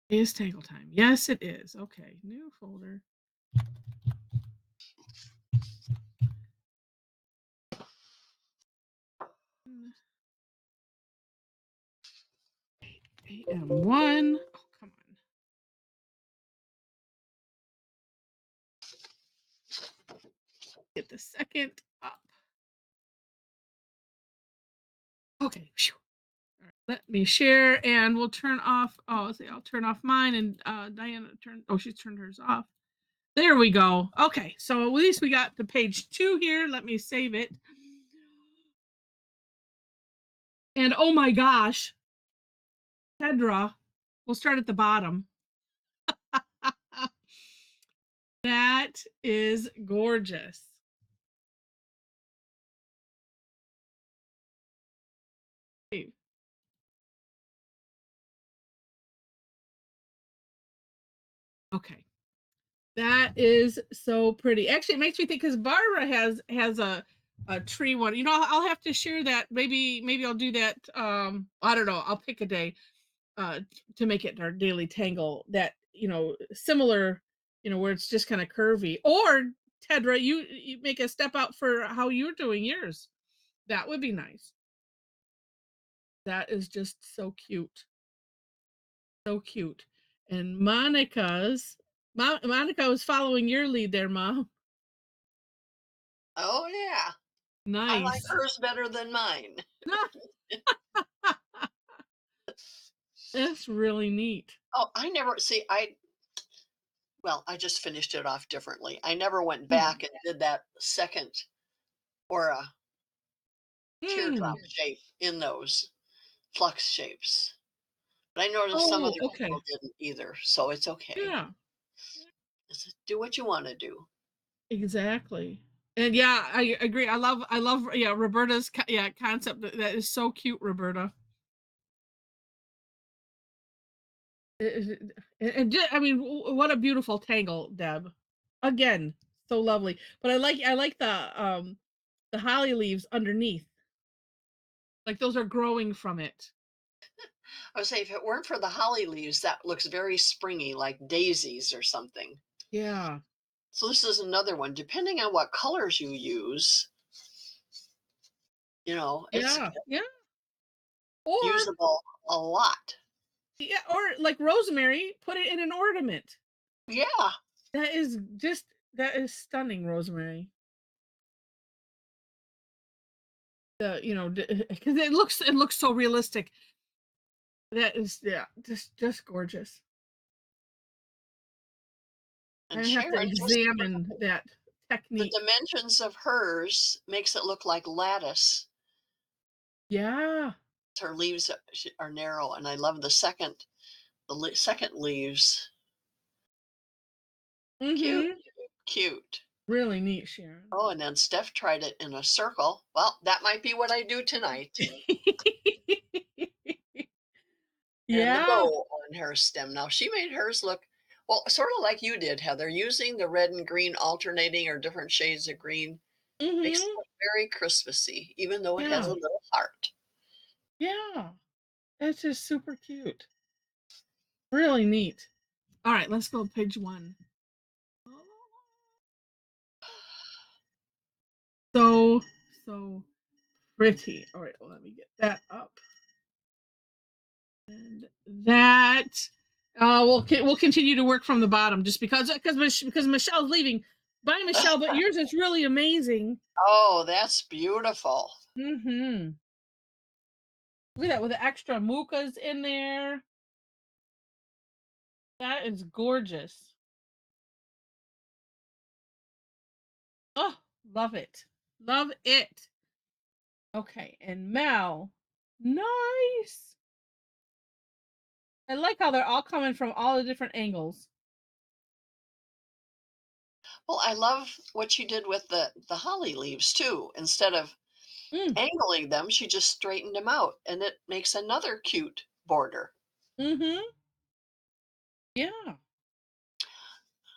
Is Tangle Time? Yes, it is. Okay, new folder. AM1. Oh, come on. Get the second up. Okay. Phew. All right, let me share, and we'll turn off. Oh, let's see. I'll turn off mine, and Diana turn. Oh, she's turned hers off. There we go. Okay, so at least we got the page 2 here. Let me save it. And oh my gosh, Pedra. We'll start at the bottom. That is gorgeous. Okay. That is so pretty. Actually, it makes me think, because Barbara has a tree one. You know, I'll have to share that. Maybe I'll do that. I don't know. I'll pick a day uh to make it our daily tangle, that, similar, where it's just kind of curvy. Or Tedra, you make a step out for how you're doing yours. That would be nice. That is just so cute. So cute. And Monica was following your lead there, Mom. Oh yeah. I like Nice. hers better than mine. That's really neat. Oh, I never see I just finished it off differently. I never went Yeah. back and did that second or a teardrop Mm. shape in those flux shapes. But I noticed some Oh, other okay. people didn't either, so it's okay. Yeah, Do what you want to do. exactly. And yeah, I agree. I love, yeah, Roberta's concept. That is so cute, Roberta. I mean, what a beautiful tangle, Deb. Again, so lovely. But I like the holly leaves underneath. Like those are growing from it. I would say if it weren't for the holly leaves, that looks very springy, like daisies or something. Yeah. So this is another one. Depending on what colors you use, it's Yeah. Yeah. Or usable a lot. yeah, or like rosemary, put it in an ornament. Yeah. That is stunning, rosemary. Because it looks so realistic. That is, yeah, just gorgeous. And I have to Sharon, just examine that the technique. dimensions of hers makes it look like lattice. Yeah. Her leaves are narrow, and I love the second leaves. Cute, Mm-hmm. cute. Really neat, Sharon. Oh, and then Steph tried it in a circle. Well, that might be what I do tonight. And the Yeah. bow on her stem. Now she made hers look Well, sort of like you did, Heather, using the red and green alternating or different shades of green makes it Mm-hmm. look very Christmassy, even though it has Yeah. a little heart. Yeah. It's just super cute. Really neat. All right, let's go page one. So, so pretty. All right, well, let me get that up. And that we'll continue to work from the bottom just because Michelle's leaving. Bye, Michelle. But yours is really amazing. Oh, that's beautiful. Mm-hmm. Look at that with the extra mukas in there. That is gorgeous. Oh, love it. Love it. Okay, and Mel. Nice. I like how they're all coming from all the different angles. Well, I love what she did with the holly leaves too. Instead of Mm, angling them, she just straightened them out, and it makes another cute border. mm-hmm. Yeah.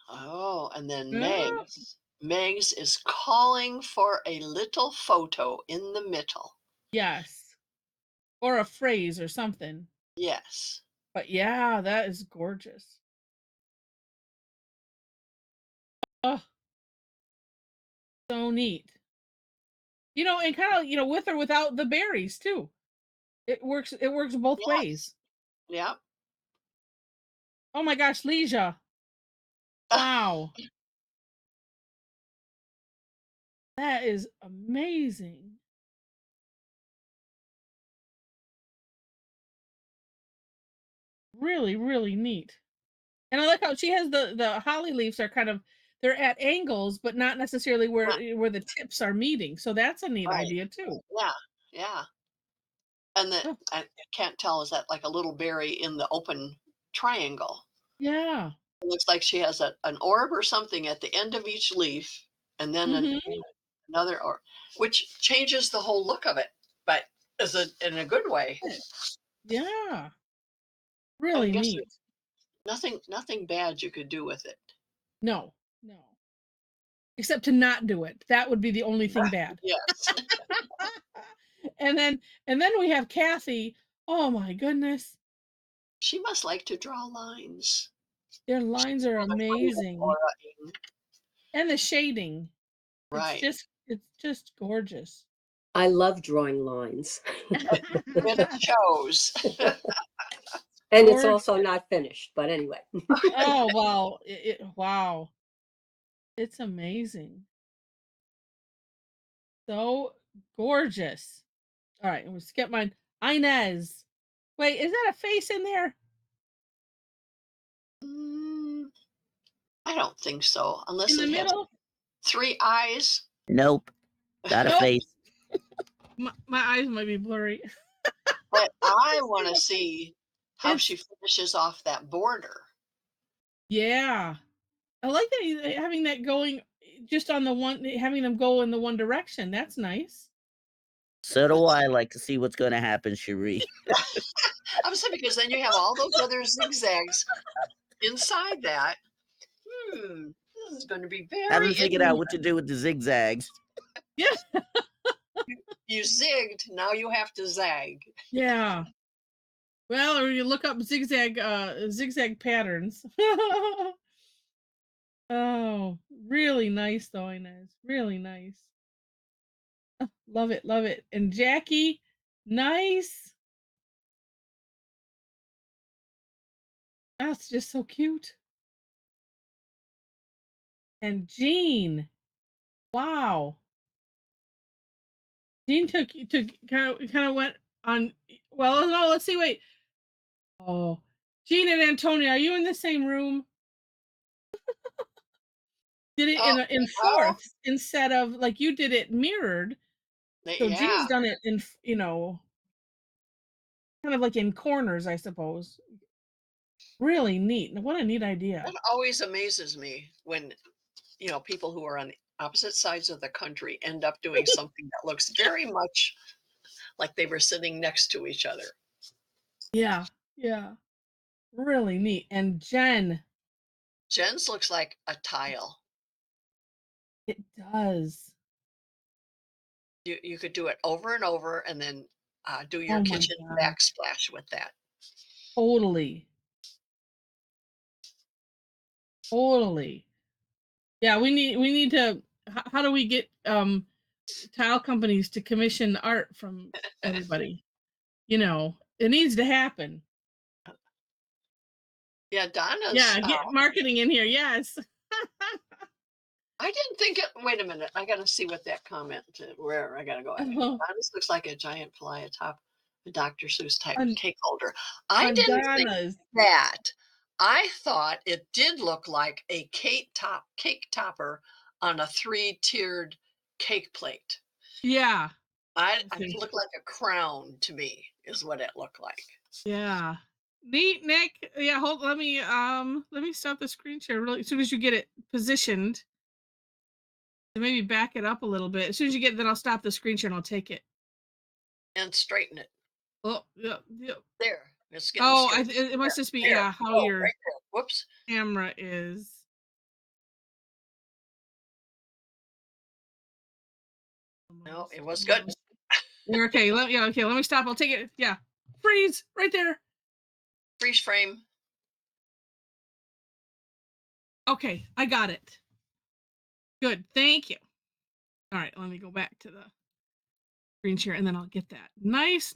Oh, and then Yeah. Megs is calling for a little photo in the middle. Yes. Or a phrase or something. Yes. But yeah, that is gorgeous. Oh, so neat. And kind of, with or without the berries too. It works both Yes. ways. Yeah. Oh my gosh, Leisha. Wow. That is amazing. Really, really neat. And I like how she has the holly leaves are kind of they're at angles, but not necessarily Yeah, where the tips are meeting. So that's a neat right. idea too. Yeah. Yeah. And Oh, I can't tell, is that like a little berry in the open triangle? yeah. It looks like she has an orb or something at the end of each leaf, and then Mm-hmm. another orb, which changes the whole look of it, but in a good way. Yeah. I Really guess neat. there's nothing bad you could do with it. No, no. Except to not do it. That would be the only thing bad. Yes. and then and then we have Kathy. Oh my goodness. She must like to draw lines. Their She's lines are kind of funny with amazing. Laura Ingalls. And the shading. Right. It's just gorgeous. I love drawing lines. It shows. And it's Gorgeous. also not finished, but anyway. Oh wow. Wow. It's amazing. So gorgeous. All right, and we skip mine. Inez. Wait, is that a face in there? Mm, I don't think so, unless In the it has middle? three eyes. Nope. Got a Nope. face. My eyes might be blurry. But I want to see how It's she finishes off that border. yeah. I like that having that going just on the one having them go in the one direction. That's nice. So do That's I like to see what's going to happen, Cherie. I'm saying, because then you have all those other zigzags inside that. This is going to be very Haven't figured out interesting. what to do with the zigzags. Yeah. You zigged, now you have to zag. Yeah. Well, or you look up zigzag patterns. Oh, really nice though, Inez. Really nice. Love it, love it. And Jackie, nice. That's just so cute. And Jean, wow. Jean took kind of went on. Well, no, let's see. Wait. Oh, Jean and Antonia, are you in the same room? Did it Oh, in oh, fourths instead of like you did it mirrored. So yeah. Jean's done it in kind of like in corners, I suppose. Really neat. What a neat idea. It always amazes me when, people who are on opposite sides of the country end up doing something that looks very much like they were sitting next to each other. Yeah, yeah. Really neat. And Jen. Jen's looks like a tile. It does. You could do it over and over and then do your Oh my kitchen God. backsplash with that. Totally. Totally. Yeah, we need to how do we get tile companies to commission art from everybody? You know, it needs to happen. Yeah, Donna's. Yeah, get marketing in here. Yes. I didn't think it. Wait a minute. I got to see what that comment. Where I got to go. Donna's looks like a giant fly atop a Dr. Seuss type On- cake holder. I on didn't think Donna's. that. I thought it did look like a cake topper on a 3-tiered cake plate. Yeah. It looked like a crown to me, is what it looked like. Yeah. Neat, Nick. Yeah, hold let me stop the screen share really as soon as you get it positioned. So maybe back it up a little bit. As soon as you get it, then I'll stop the screen share and I'll take it. And straighten it. Oh, yeah. There. It's getting Oh, straight. it must just be There. how Oh, your right there. Whoops. camera is. No, it was good. Okay, let me stop. I'll take it. Yeah. Freeze right there. Freeze frame. Okay, I got it. Good. Thank you. All right, let me go back to the screen share and then I'll get that. Nice.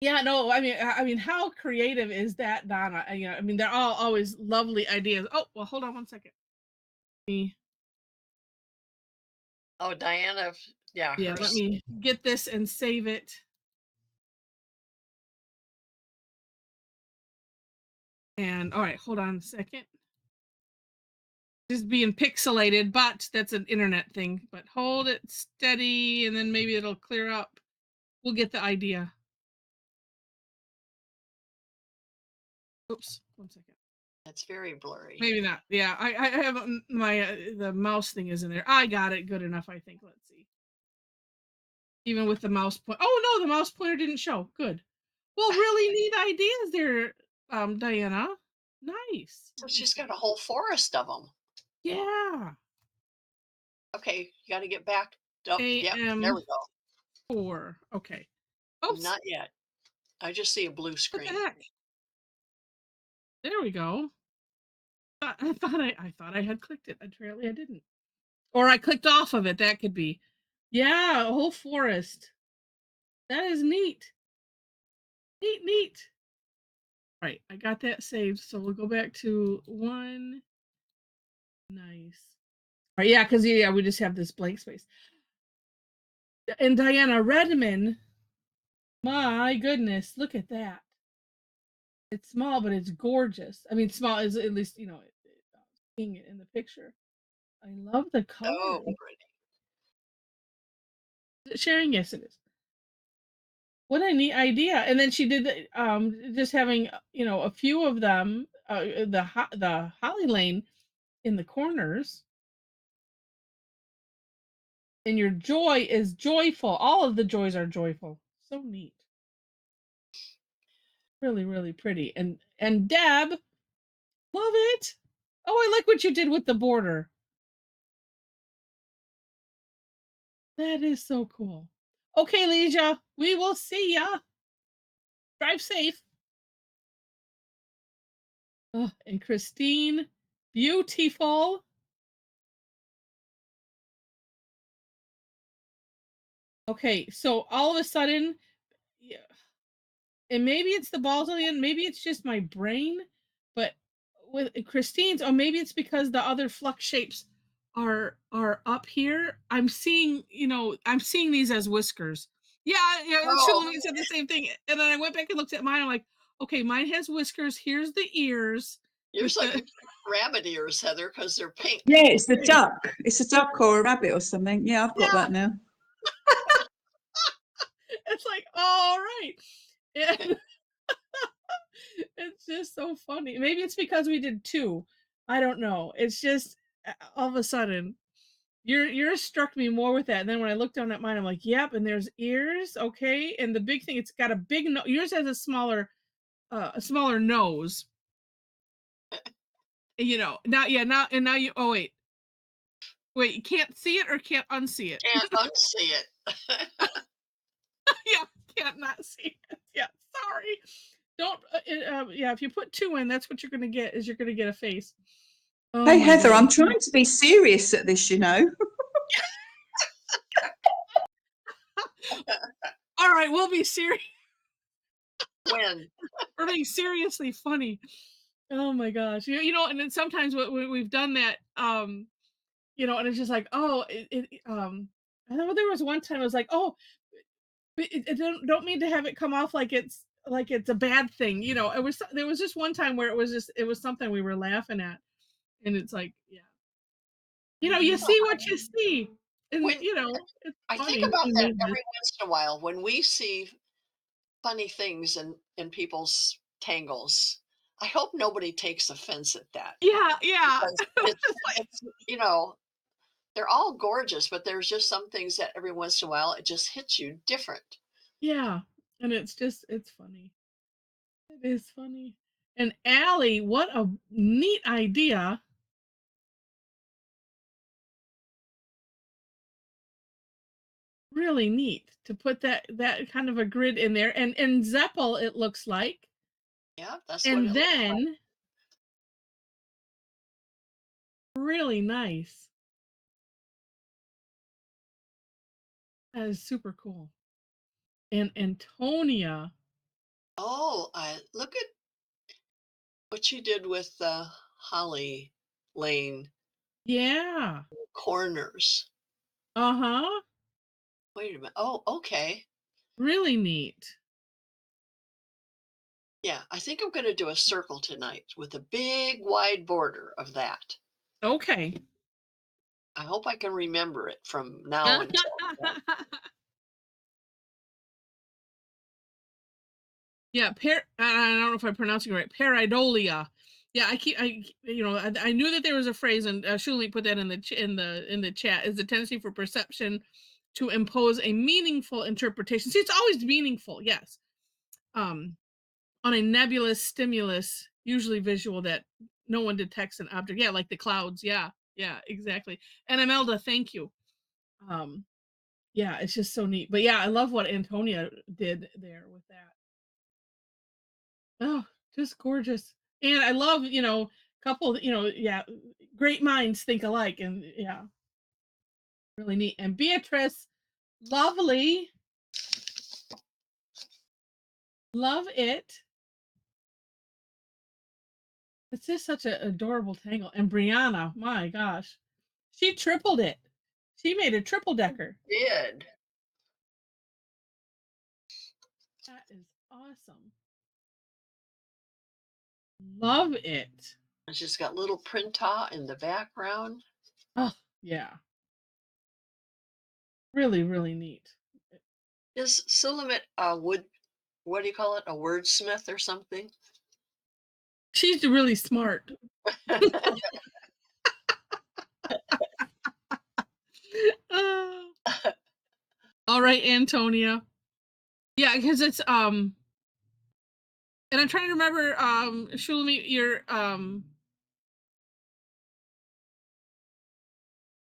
Yeah, no, I mean, how creative is that, Donna? You know, I mean, they're all always lovely ideas. Oh, well, hold on one second. Oh, Diana. Yeah. Yeah, let me get this and save it. And all right, hold on a second. Just being pixelated, but that's an internet thing. But hold it steady, and then maybe it'll clear up. We'll get the idea. Oops, 1 second. That's very blurry. Maybe not. Yeah, I have my the mouse thing is in there. I got it good enough, I think. Let's see. Even with the mouse point. Oh no, the mouse pointer didn't show. Good. Well, really neat ideas there, Diana. Nice. So she's got a whole forest of them. Yeah. Okay, you got to get back. Oh, yep, there we go. 4. Okay. Oops. Not yet. I just see a blue What screen. the heck? There we go. I thought I had clicked it. Apparently I didn't. Or I clicked off of it. That could be. Yeah, a whole forest. That is neat. Neat. Right, I got that saved. So we'll go back to 1. Nice. All right, yeah, because we just have this blank space. And Diana Redmond, my goodness, look at that. It's small, but it's gorgeous. I mean, small is at least, seeing it in the picture. I love the color. Oh, pretty. Sharing, yes, it is. What a neat idea! And then she did just having a few of them, the holly lane in the corners. And your joy is joyful. All of the joys are joyful. So neat. Really, really pretty. And Deb, love it. Oh, I like what you did with the border. That is so cool. Okay, Leisha, we will see ya. Drive safe. Oh, and Christine, beautiful. Okay, so all of a sudden, yeah, and maybe it's the balls on the end, maybe it's just my brain, but with Christine's, or maybe it's because the other flux shapes are up here. I'm seeing these as whiskers. Yeah, Oh. Shulamit said the same thing. And then I went back and looked at mine. I'm like, okay, mine has whiskers. Here's the ears. Yours like rabbit ears, Heather, because they're pink. Yeah, it's the duck. It's a duck or a rabbit or something. Yeah, I've got that now. It's like, all right. And it's just so funny. Maybe it's because we did 2. I don't know. It's just all of a sudden yours struck me more with that. And then when I looked down at mine, I'm like, yep, and there's ears, okay. And the big thing, it's got a big nose. Yours has a smaller nose. you know, now, and now you, oh, wait, you can't see it or can't unsee it? Can't unsee it. Yeah, can't not see it. Yeah, sorry. Don't, yeah, if you put 2 in, that's what you're gonna get, is you're gonna get a face. Oh Hey, my Heather, I'm goodness. trying to be serious at this, you know. All right, we'll be serious. When? We're being seriously funny. Oh my gosh. You know, and then sometimes we've done that, you know, and it's just like, oh, I know there was one time I was like, oh, it don't mean to have it come off like it's a bad thing, you know. There was just one time where it was something we were laughing at, and it's like, yeah, you know, you You know, see what you see, and when you know, it's I think funny. about We that made this. every once in a while when we see funny things in people's tangles. I hope nobody takes offense at that Yeah, yeah. because It's like, it's you know, they're all gorgeous, but there's just some things that every once in a while it just hits you different. yeah, and it's funny. It is funny. And Allie, what a neat idea. Really neat to put that kind of a grid in there. And Zeppel, it looks like. Yeah, that's what And it looks like. then really nice. That is super cool. And Antonia. Oh, I look at what you did with the Holly Lane Yeah. corners. Uh-huh. Wait a minute. Oh, okay. Really neat. Yeah, I think I'm going to do a circle tonight with a big wide border of that. Okay. I hope I can remember it from now until then. Yeah, I don't know if I'm pronouncing it right. Pareidolia. Yeah, you know, I knew that there was a phrase, and Shuli put that in the chat. Is the tendency for perception to impose a meaningful interpretation. See, it's always meaningful, yes. On a nebulous stimulus, usually visual, that no one detects an object. Yeah, like the clouds. Yeah, yeah, exactly. And Imelda, thank you. Um, yeah, it's just so neat. But yeah, I love what Antonia did there with that. Oh, just gorgeous. And I love, you know, couple, you know, yeah, great minds think alike. And yeah, really neat. And Beatrice, lovely. Love it. It's just such an adorable tangle. And Brianna, my gosh, she tripled it. She made a triple decker. Did. That is awesome. Love it. And she's got little printa in the background. Oh, yeah. Really, really neat. Is Sulamit a wood, what do you call it? A wordsmith or something? She's really smart. Oh. All right, Antonia. Yeah, because it's and I'm trying to remember Shulamit, your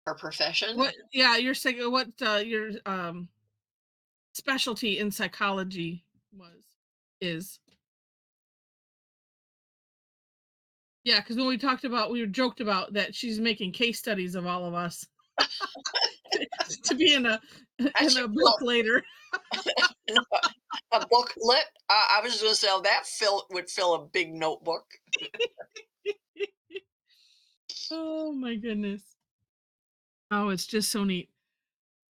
Her profession? what, yeah, your specialty in psychology is. Yeah, because when we joked about that she's making case studies of all of us to be in a book later. No, a booklet. I was going to say that would fill a big notebook. Oh my goodness. Oh, it's just so neat.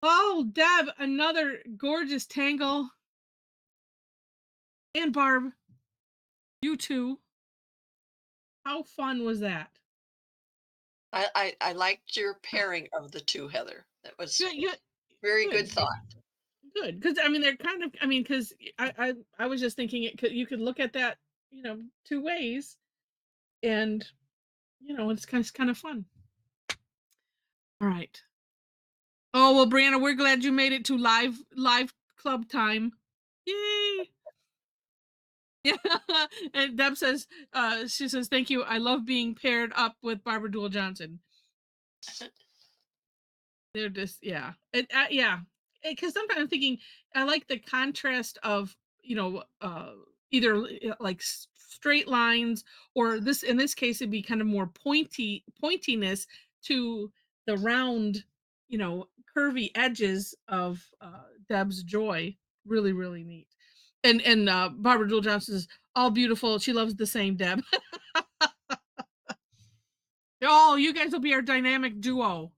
Oh, Deb, another gorgeous tangle. And Barb, you too. How fun was that? I liked your pairing of the two, Heather. That was Good, very good, good thought. good. Because I mean, they're kind of. I mean, because I was just thinking you could look at that, you know, 2 ways, and you know, it's kind of fun. All right. Oh well, Brianna, we're glad you made it to live club time. Yay! Yeah. And Deb says, she says, thank you. I love being paired up with Barbara Duell Johnson. They're just, yeah. Yeah. Because sometimes I'm thinking, I like the contrast of, either like straight lines, or this, in this case, it'd be kind of more pointiness to the round, curvy edges of Deb's Joy. Really, really neat. And Barbara Jewel Johnson is all beautiful. She loves the same Deb. Oh, you guys will be our dynamic duo.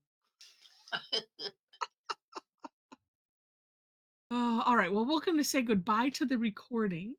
Oh, all right. Well, we're going to say goodbye to the recording.